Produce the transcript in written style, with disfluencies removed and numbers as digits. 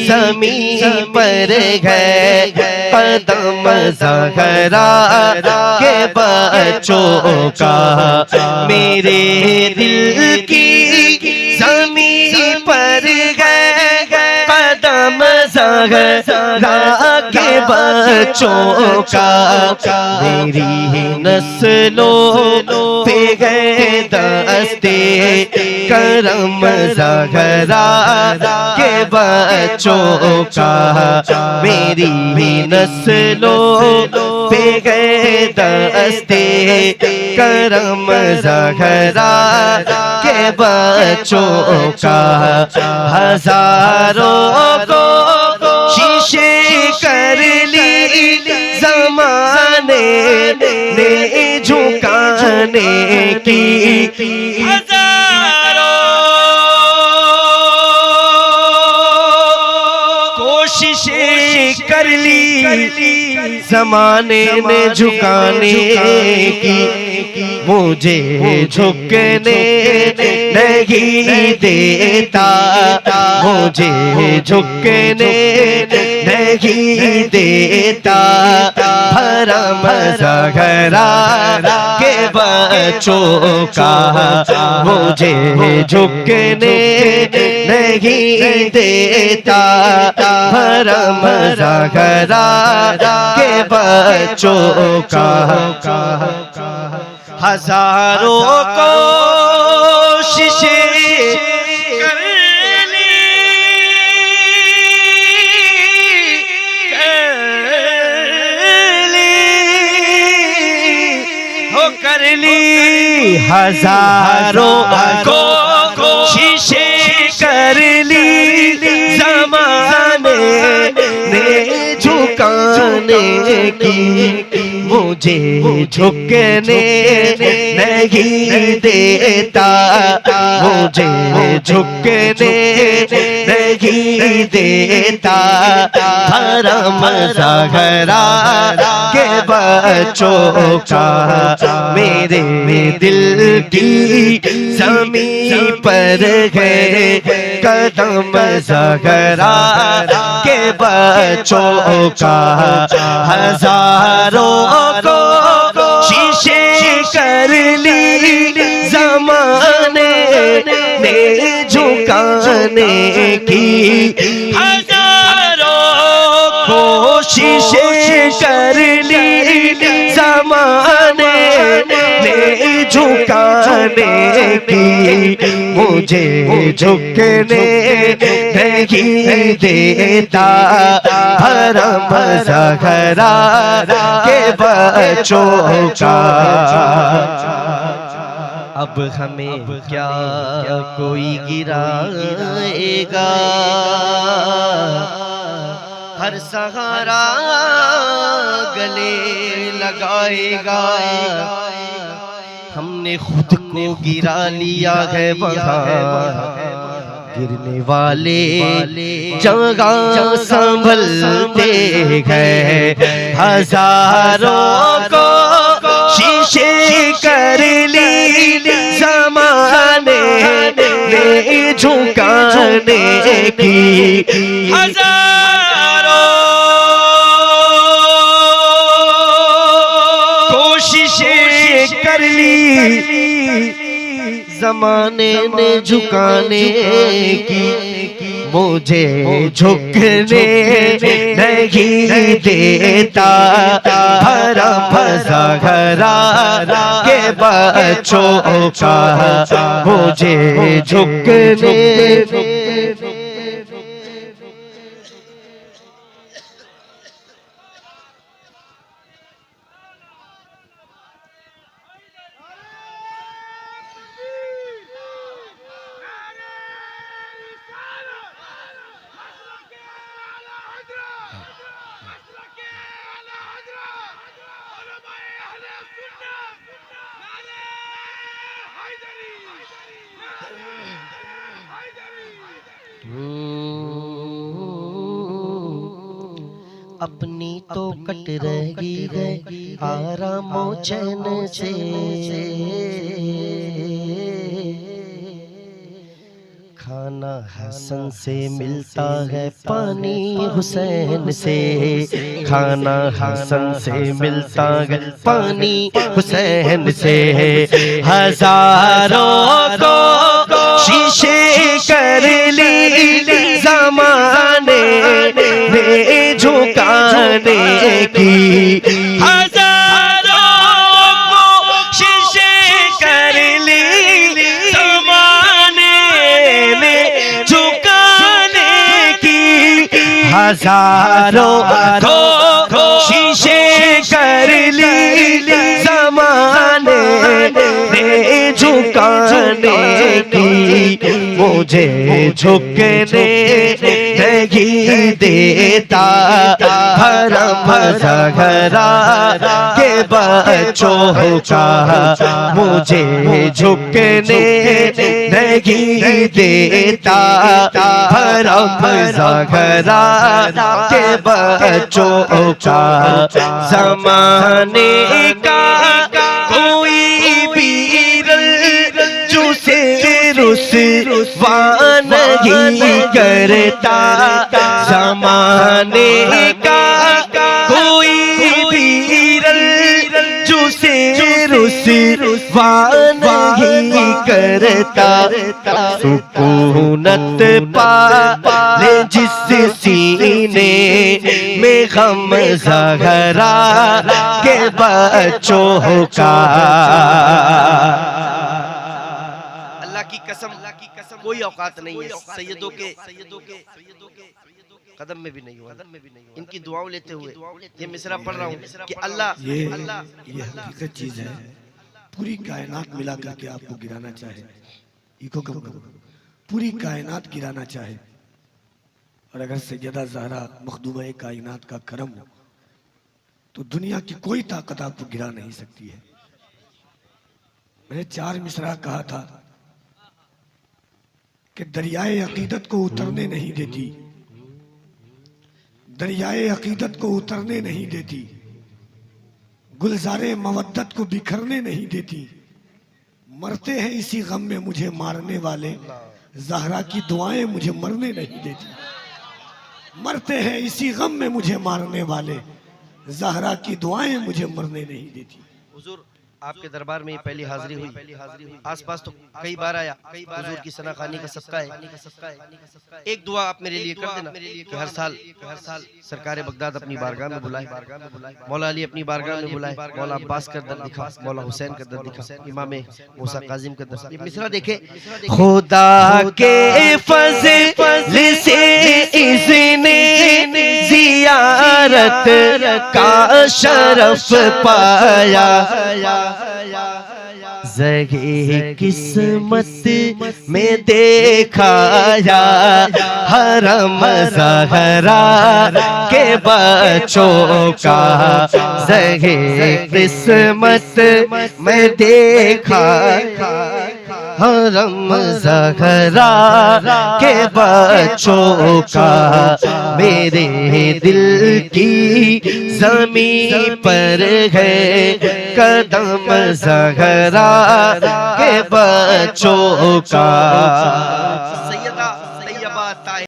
ज़मीं पर है कदम ज़हरा के बच्चों का, मेरे दिल की ज़मीं पर है कदम ज़हरा के बच्चों का, मेरी नस्लों पे गए दस्ते करम ज़हरा के बच्चों का, मेरी नस्लों पे गए दस्ते करम ज़हरा के बच्चों का। हजारों को शीशे कर ली ज़माने ने झुकाने की, हजारों कोशिशें कर ली ज़माने ने झुकाने की, मुझे झुकने नहीं देता, मुझे झुकने नहीं देता, भरम ज़हरा के बच्चों का, मुझे झुकने नहीं देता, भरम ज़हरा के बच्चों का। हजारों कोशिशें कर ली, हजारों कोशिशें कर ली ज़माने ने झुकाने की, मुझे झुकने नहीं देता, मुझे झुकने नहीं देता, भरम ज़हरा के बच्चों का, मेरे दिल की ज़मीं पर है कदम ज़हरा के बच्चों का। हजारों को शीशे कर ली ज़माने ने झुकाने की, हजारों कोशिशें कर ली ज़माने ने झुकाने की, मुझे झुकने नहीं देता, भरम ज़हरा के बच्चों का। अब हमें क्या कोई गिराएगा, हर सहारा गले लगाएगा, हमने खुद को गिरा लिया है वहाँ, गिरने वाले जगह संभलते हैं। हजारों को शीशे कर ली ज़माने ने झुकाने की, हजारों कोशिशें कर ली ज़माने ने झुकाने की, मुझे झुकने नहीं देता, भरम ज़हरा के बच्चों का, मुझे झुकने अपनी तो कट रही है आरामो चैन से, खाना हसन से मिलता है पानी हुसैन से, खाना हसन से मिलता है पानी हुसैन से। हजारों को शीशे कर ली ज़माने ने झुकाने की, हजारों को शीशे कर ली ज़माने ने झुकाने की, हजारों को शीशे कर ली ज़माने ने झुकाने की, मुझे झुकने नहीं देता हरम ज़हरा के बच्चों का, मुझे झुकने नहीं देता हरम ज़हरा के बच्चों का। ज़माने का कोई पीर जुसे रुसवा नहीं करता, ज़माने का कोई पीर जुसे रुसवा नहीं करता। सुकूनत पा ले जिस सीने में गम ज़हरा के बच्चों का। अल्लाह की कसम कोई औकात नहीं है सैयदों के कदम में भी नहीं हुआ, इनकी दुआओं लेते हुए ये मिसरा पढ़ रहा हूँ कि अल्लाह ये हकीकत चीज है। पूरी कायनात मिला करके आपको गिराना चाहे, इको कम करो, पूरी कायनात गिराना चाहे, और अगर सैयदा ज़हरा मखदूमा कायनात का करम हो तो दुनिया की कोई ताकत आपको गिरा नहीं सकती है। मैंने 4 मिसरा कहा था कि दरियाए अकीदत को उतरने नहीं देती, दरियाए अकीदत को उतरने नहीं देती, गुलजारे मवद्दत को बिखरने नहीं देती। मरते हैं इसी गम में मुझे मारने वाले, ज़हरा की दुआएं मुझे मरने नहीं देती। मरते हैं इसी गम में मुझे मारने वाले, ज़हरा की दुआएं मुझे मरने नहीं देती। हुजूर आपके दरबार में ये पहली हाजिरी हुई, आसपास तो कई बार आया, हुजूर की सनाखानी का सबका है। एक दुआ आप मेरे लिए कर देना कि हर साल सरकार बगदाद अपनी बारगाह में बुलाए, मौला अली अपनी बारगाह में बुलाए, मौला अब्बास का दर दिखा, मौला हुसैन का दर दिखा, इमाम मूसा काजिम का दर। ये मिसरा देखे, खुदा के फज़ल से इज़्ने ज़ियारत का शरफ पाया, ज़गे किस्मत में देखाया हरम ज़हरा के बच्चों का, ज़गे किस्मत में देखा हरम ज़हरा के बच्चों का। मेरे दिल की ज़मीं पर है कदम ज़हरा के बच्चों का।